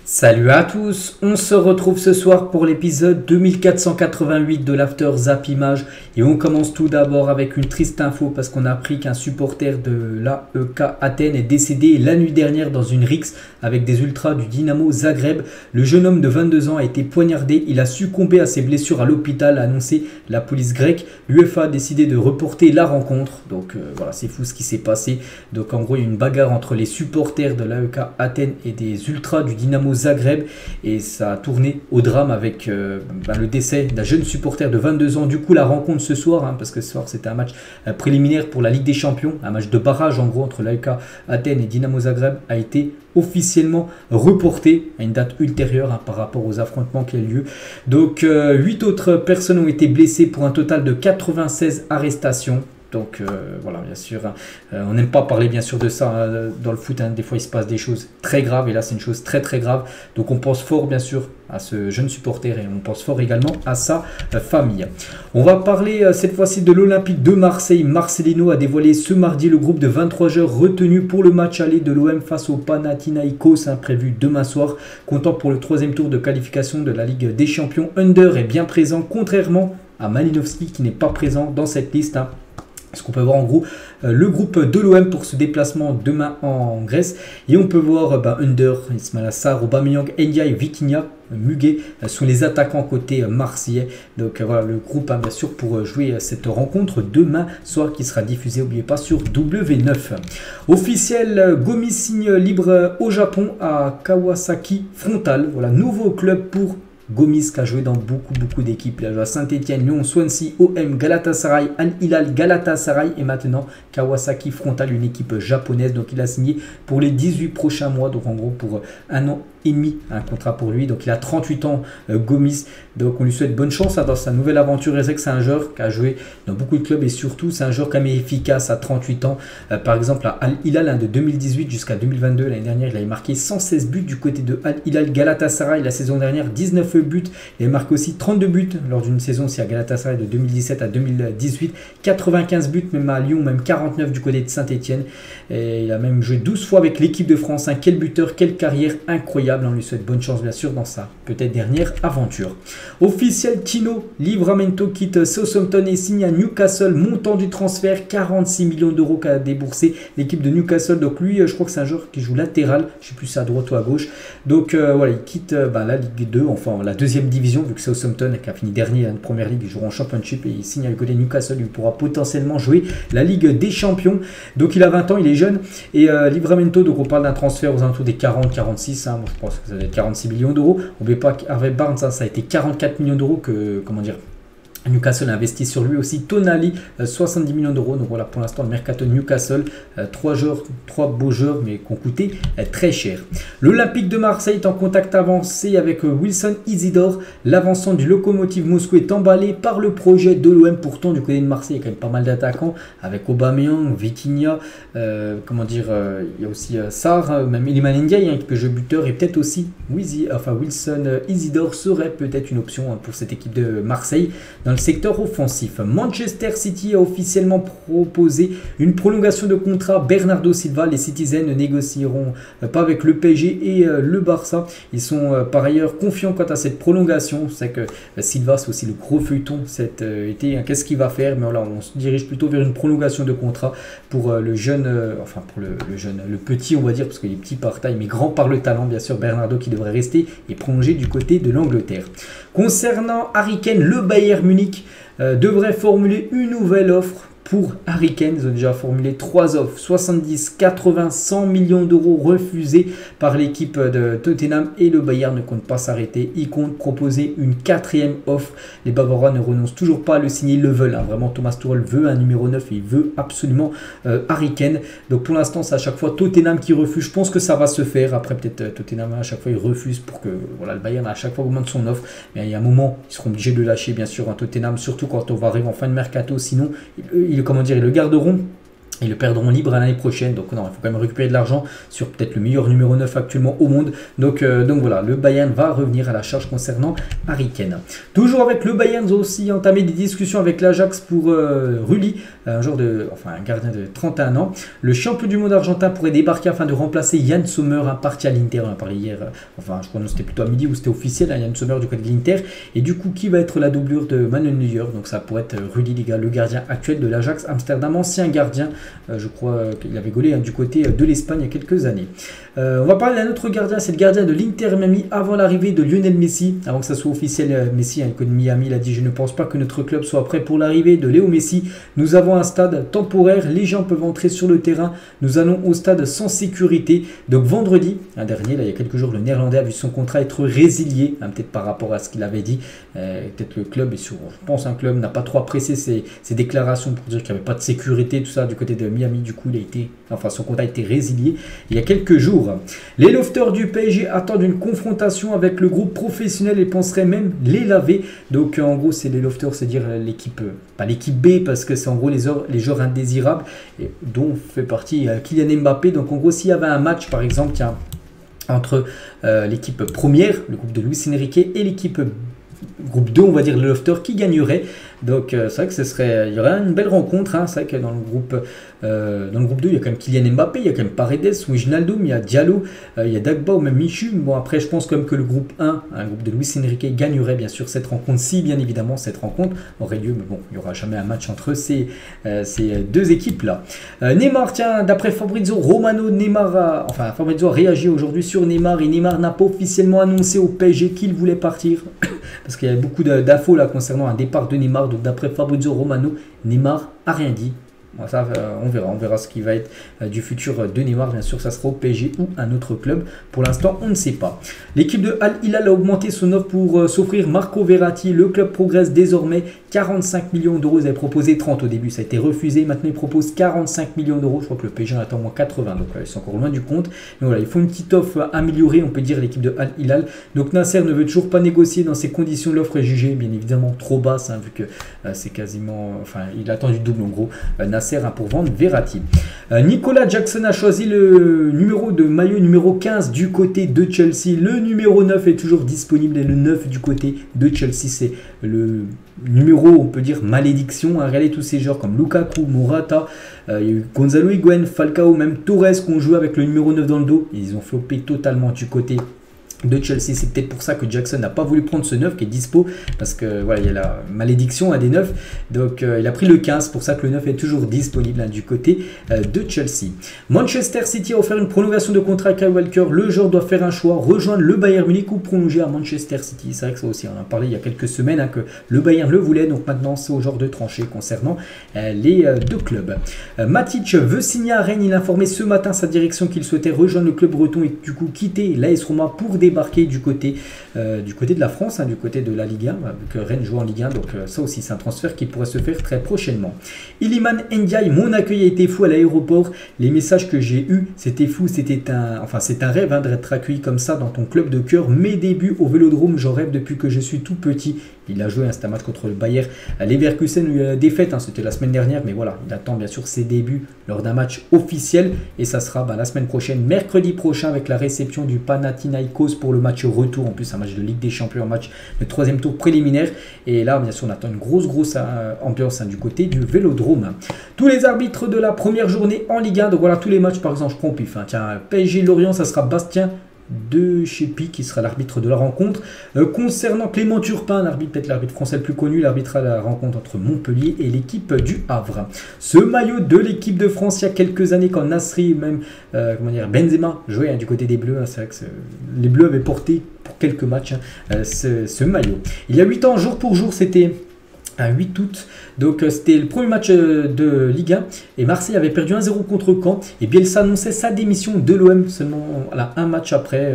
Salut à tous, on se retrouve ce soir pour l'épisode 2488 de l'After Zap Image et on commence tout d'abord avec une triste info parce qu'on a appris qu'un supporter de l'AEK Athènes est décédé la nuit dernière dans une rixe avec des ultras du Dynamo Zagreb. Le jeune homme de 22 ans a été poignardé, il a succombé à ses blessures à l'hôpital, a annoncé la police grecque. L'UEFA a décidé de reporter la rencontre, donc voilà, c'est fou ce qui s'est passé. Donc en gros il y a eu une bagarre entre les supporters de l'AEK Athènes et des ultras du Dynamo Zagreb et ça a tourné au drame avec le décès d'un jeune supporter de 22 ans. Du coup la rencontre ce soir, parce que ce soir c'était un match préliminaire pour la Ligue des Champions, un match de barrage en gros entre l'AEK Athènes et Dynamo Zagreb, a été officiellement reporté à une date ultérieure par rapport aux affrontements qui ont eu lieu. Donc 8 autres personnes ont été blessées pour un total de 96 arrestations. Donc voilà, bien sûr, on n'aime pas parler bien sûr de ça dans le foot, des fois il se passe des choses très graves et là c'est une chose très très grave. Donc on pense fort bien sûr à ce jeune supporter et on pense fort également à sa famille. On va parler cette fois-ci de l'Olympique de Marseille. Marcelino a dévoilé ce mardi le groupe de 23 joueurs retenus pour le match aller de l'OM face au Panathinaikos, prévu demain soir, comptant pour le 3e tour de qualification de la Ligue des Champions. Under est bien présent contrairement à Malinowski qui n'est pas présent dans cette liste. Ce qu'on peut voir en gros le groupe de l'OM pour ce déplacement demain en Grèce. Et on peut voir Under, Ismaïla Sarr, Aubameyang, Ndiaye, Vitinha, Muguet sont les attaquants côté marseillais. Donc voilà le groupe bien sûr pour jouer cette rencontre demain soir qui sera diffusée, n'oubliez pas, sur W9. Officiel, Gomis signe libre au Japon à Kawasaki Frontale. Voilà, nouveau club pour Gomis qui a joué dans beaucoup d'équipes. Il a joué à Saint-Etienne, Lyon, Swansea, OM, Galatasaray, Al Hilal, Galatasaray et maintenant Kawasaki Frontale, une équipe japonaise. Donc il a signé pour les 18 prochains mois, donc en gros pour un an et demi, un contrat pour lui. Donc il a 38 ans, Gomis. Donc on lui souhaite bonne chance dans sa nouvelle aventure. Et c'est que c'est un joueur qui a joué dans beaucoup de clubs et surtout c'est un joueur quand même efficace à 38 ans. Par exemple à Al Hilal de 2018 jusqu'à 2022, l'année dernière il avait marqué 116 buts du côté de Al Hilal. Galatasaray la saison dernière 19 buts. Il a marqué aussi 32 buts lors d'une saison aussi à Galatasaray de 2017 à 2018. 95 buts même à Lyon, même 49 du côté de Saint-Etienne. Et il a même joué 12 fois avec l'équipe de France. Quel buteur, quelle carrière incroyable. On lui souhaite bonne chance bien sûr dans sa peut-être dernière aventure. Officiel, Tino Livramento quitte Southampton et signe à Newcastle. Montant du transfert 46 millions d'euros qu'a déboursé l'équipe de Newcastle. Donc lui je crois que c'est un joueur qui joue latéral. Je ne sais plus si à droite ou à gauche. Donc voilà, il quitte la Ligue 2, enfin la deuxième division, vu que Southampton qui a fini dernier en première ligue, il jouera en Championship et il signe à le côté de Newcastle. Il pourra potentiellement jouer la Ligue des Champions. Donc il a 20 ans, il est jeune. Et Livramento, donc on parle d'un transfert aux alentours des 40-46. Moi je pense que ça va être 46 millions d'euros. N'oubliez pas qu'Harvey Barnes, ça a été 44 millions d'euros que, comment dire, Newcastle a investi sur lui aussi. Tonali, 70 millions d'euros. Donc voilà pour l'instant le mercato de Newcastle. 3 beaux joueurs mais qui ont coûté très cher. L'Olympique de Marseille est en contact avancé avec Wilson Isidore. L'avancement du Lokomotiv Moscou est emballé par le projet de l'OM. Pourtant du côté de Marseille il y a quand même pas mal d'attaquants avec Aubameyang, Vitinha, il y a aussi Sarr, même Iliman Ndiaye qui peut jouer buteur et peut-être aussi Wilson Isidore serait peut-être une option pour cette équipe de Marseille. Dans le secteur offensif, Manchester City a officiellement proposé une prolongation de contrat. Bernardo Silva, les Citizens ne négocieront pas avec le PSG et le Barça. Ils sont par ailleurs confiants quant à cette prolongation. C'est que Silva, c'est aussi le gros feuilleton cet été. Qu'est-ce qu'il va faire? Mais voilà, on se dirige plutôt vers une prolongation de contrat pour le jeune, le petit, on va dire, parce que les petits par taille, mais grand par le talent, bien sûr. Bernardo qui devrait rester et prolonger du côté de l'Angleterre. Concernant Harry Kane, le Bayern Munich devrait formuler une nouvelle offre pour Harry Kane. Ils ont déjà formulé 3 offres, 70, 80, 100 millions d'euros refusés par l'équipe de Tottenham et le Bayern ne compte pas s'arrêter. Il compte proposer une 4e offre. Les Bavarois ne renoncent toujours pas à le signer, ils le veulent. Vraiment, Thomas Tuchel veut un numéro 9 et il veut absolument Harry Kane. Donc pour l'instant, c'est à chaque fois Tottenham qui refuse. Je pense que ça va se faire. Après, peut-être Tottenham à chaque fois il refuse pour que le Bayern à chaque fois augmente son offre. Mais il y a un moment, ils seront obligés de lâcher bien sûr un Tottenham, surtout quand on va arriver en fin de mercato. Sinon, ils le garderont Ils le perdront libre à l'année prochaine. Donc non, il faut quand même récupérer de l'argent sur peut-être le meilleur numéro 9 actuellement au monde. Donc voilà, le Bayern va revenir à la charge concernant Harry Kane. Toujours avec le Bayern, ils ont aussi entamé des discussions avec l'Ajax pour Rulli, un gardien de 31 ans. Le champion du monde argentin pourrait débarquer afin de remplacer Yann Sommer, parti à l'Inter. On a parlé hier, je crois que c'était plutôt à midi ou c'était officiel, hein, Yann Sommer du côté de l'Inter. Et du coup, qui va être la doublure de Manuel Neuer? Donc ça pourrait être Rulli, les gars, le gardien actuel de l'Ajax Amsterdam, ancien gardien. Je crois qu'il avait gaulé du côté de l'Espagne il y a quelques années. On va parler d'un autre gardien, c'est le gardien de l'Inter Miami avant l'arrivée de Lionel Messi. Avant que ça soit officiel, Messi, le code Miami, il a dit: je ne pense pas que notre club soit prêt pour l'arrivée de Léo Messi. Nous avons un stade temporaire, les gens peuvent entrer sur le terrain. Nous allons au stade sans sécurité. Donc vendredi, dernier, il y a quelques jours, le Néerlandais a vu son contrat être résilié, peut-être par rapport à ce qu'il avait dit. Peut-être le club, je pense un club n'a pas trop apprécié ses déclarations pour dire qu'il n'y avait pas de sécurité, tout ça du côté de Miami. Du coup, son contrat a été résilié il y a quelques jours. Les lofters du PSG attendent une confrontation avec le groupe professionnel et penseraient même les laver. Donc en gros, c'est les lofters, c'est-à-dire l'équipe, pas l'équipe B, parce que c'est en gros les joueurs indésirables, dont fait partie Kylian Mbappé. Donc en gros, s'il y avait un match, par exemple, entre l'équipe première, le groupe de Luis Enrique, et l'équipe groupe 2, on va dire le lofter, qui gagnerait. Donc c'est vrai que il y aurait une belle rencontre. C'est vrai que dans le groupe 2, il y a quand même Kylian Mbappé, il y a quand même Paredes, Wijnaldum, il y a Diallo, il y a Dagba ou même Michu. Bon, après, je pense quand même que le groupe 1, un groupe de Luis Enrique, gagnerait bien sûr cette rencontre, si bien évidemment cette rencontre aurait lieu. Mais bon, il n'y aura jamais un match entre ces deux équipes-là. Neymar, tiens, d'après Fabrizio Romano, Fabrizio a réagi aujourd'hui sur Neymar, et Neymar n'a pas officiellement annoncé au PSG qu'il voulait partir. Parce qu'il y a beaucoup d'infos là concernant un départ de Neymar. Donc d'après Fabrizio Romano, Neymar a rien dit. Bon, ça, on verra ce qui va être du futur de Neymar. Bien sûr, ça sera au PSG ou un autre club. Pour l'instant, on ne sait pas. L'équipe de Al Hilal a augmenté son offre pour s'offrir Marco Verratti. Le club progresse désormais. 45 millions d'euros. Ils avaient proposé 30 au début, ça a été refusé. Maintenant, ils proposent 45 millions d'euros. Je crois que le PSG en attend au moins 80, donc ils sont encore loin du compte. Mais voilà, il faut une petite offre améliorée, on peut dire, l'équipe de Al Hilal. Donc Nasser ne veut toujours pas négocier dans ces conditions. L'offre est jugée bien évidemment trop basse, vu que c'est quasiment, il attend du double en gros. Nasser pour vendre Verratti. Nicolas Jackson a choisi le numéro de maillot numéro 15 du côté de Chelsea. Le numéro 9 est toujours disponible, et le 9 du côté de Chelsea, c'est le numéro, on peut dire, malédiction. Regardez tous ces joueurs comme Lukaku, Morata, il y a eu Gonzalo Higuaín, Falcao, même Torres qui ont joué avec le numéro 9 dans le dos. Ils ont floppé totalement du côté de Chelsea. C'est peut-être pour ça que Jackson n'a pas voulu prendre ce 9 qui est dispo, parce que voilà, il y a la malédiction à des 9, donc il a pris le 15, pour ça que le 9 est toujours disponible du côté de Chelsea. Manchester City a offert une prolongation de contrat à Kyle Walker. Le joueur doit faire un choix, rejoindre le Bayern Munich ou prolonger à Manchester City. C'est vrai que ça aussi, on en a parlé il y a quelques semaines, que le Bayern le voulait, donc maintenant c'est au genre de trancher concernant les deux clubs. Matic veut signer à Rennes. Il a informé ce matin sa direction qu'il souhaitait rejoindre le club breton et du coup quitter l'AS Roma pour débarquer du côté de la France, du côté de la Ligue 1, que Rennes joue en Ligue 1, donc ça aussi c'est un transfert qui pourrait se faire très prochainement. Iliman Ndiaye, mon accueil a été fou à l'aéroport. Les messages que j'ai eus, c'était fou, c'est un rêve d'être accueilli comme ça dans ton club de cœur. Mes débuts au Vélodrome, j'en rêve depuis que je suis tout petit. Il a joué un match contre le Bayer à Leverkusen où il y a la défaite, c'était la semaine dernière, mais voilà, il attend bien sûr ses débuts lors d'un match officiel, et ça sera la semaine prochaine, mercredi prochain, avec la réception du Panathinaikos pour le match retour, en plus un match de Ligue des Champions, un match de 3e tour préliminaire, et là bien sûr on attend une grosse ambiance du côté du Vélodrome. Tous les arbitres de la première journée en Ligue 1, donc voilà tous les matchs, par exemple je prends au pif, tiens, PSG Lorient, ça sera Bastien de Chépi qui sera l'arbitre de la rencontre. Concernant Clément Turpin, peut-être l'arbitre français le plus connu, l'arbitre à la rencontre entre Montpellier et l'équipe du Havre. Ce maillot de l'équipe de France il y a quelques années, quand Nasri, même Benzema jouait du côté des Bleus, c'est vrai que les Bleus avaient porté pour quelques matchs ce maillot. Il y a 8 ans, jour pour jour, c'était à 8 août, donc c'était le premier match de Ligue 1 et Marseille avait perdu 1-0 contre Caen, et Bielsa annonçait sa démission de l'OM seulement un match après,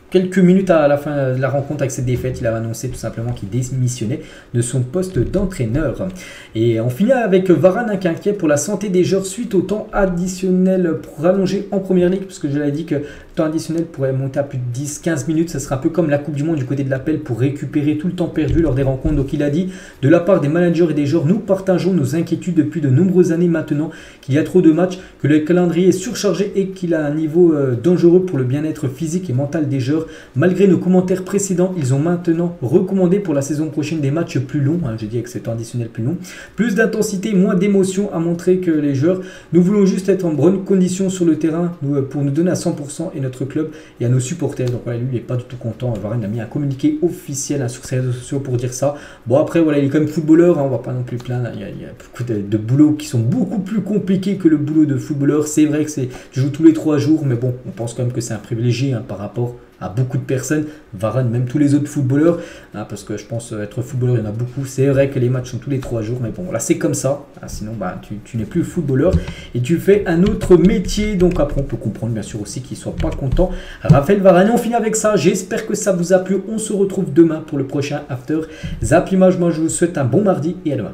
quelques minutes à la fin de la rencontre. Avec cette défaite, il avait annoncé tout simplement qu'il démissionnait de son poste d'entraîneur. Et on finit avec Varane qui est inquiet pour la santé des joueurs suite au temps additionnel rallongé en première ligue, parce que je l'ai dit que temps additionnel pourrait monter à plus de 10-15 minutes. Ça sera un peu comme la Coupe du Monde du côté de l'appel pour récupérer tout le temps perdu lors des rencontres. Donc il a dit, de la part des managers et des joueurs, nous partageons nos inquiétudes depuis de nombreuses années maintenant, qu'il y a trop de matchs, que le calendrier est surchargé et qu'il a un niveau dangereux pour le bien-être physique et mental des joueurs. Malgré nos commentaires précédents, ils ont maintenant recommandé pour la saison prochaine des matchs plus longs. J'ai dit avec ce temps additionnel plus long. Plus d'intensité, moins d'émotion, à montrer que les joueurs, nous voulons juste être en bonne condition sur le terrain pour nous donner à 100% et notre club et à nos supporters. Donc voilà, lui il n'est pas du tout content. Varane a mis un communiqué officiel sur ses réseaux sociaux pour dire ça. Bon après voilà, il est quand même footballeur, on va pas non plus plaindre. Il y a beaucoup de boulots qui sont beaucoup plus compliqués que le boulot de footballeur. C'est vrai que tu joues tous les 3 jours, mais bon, on pense quand même que c'est un privilégié par rapport à beaucoup de personnes, Varane, même tous les autres footballeurs, parce que je pense être footballeur, il y en a beaucoup. C'est vrai que les matchs sont tous les 3 jours, mais bon, là c'est comme ça. Sinon, tu n'es plus footballeur et tu fais un autre métier. Donc après, on peut comprendre bien sûr aussi qu'il ne soit pas content. Raphaël Varane, on finit avec ça. J'espère que ça vous a plu. On se retrouve demain pour le prochain After Zap Image. Moi, je vous souhaite un bon mardi et à demain.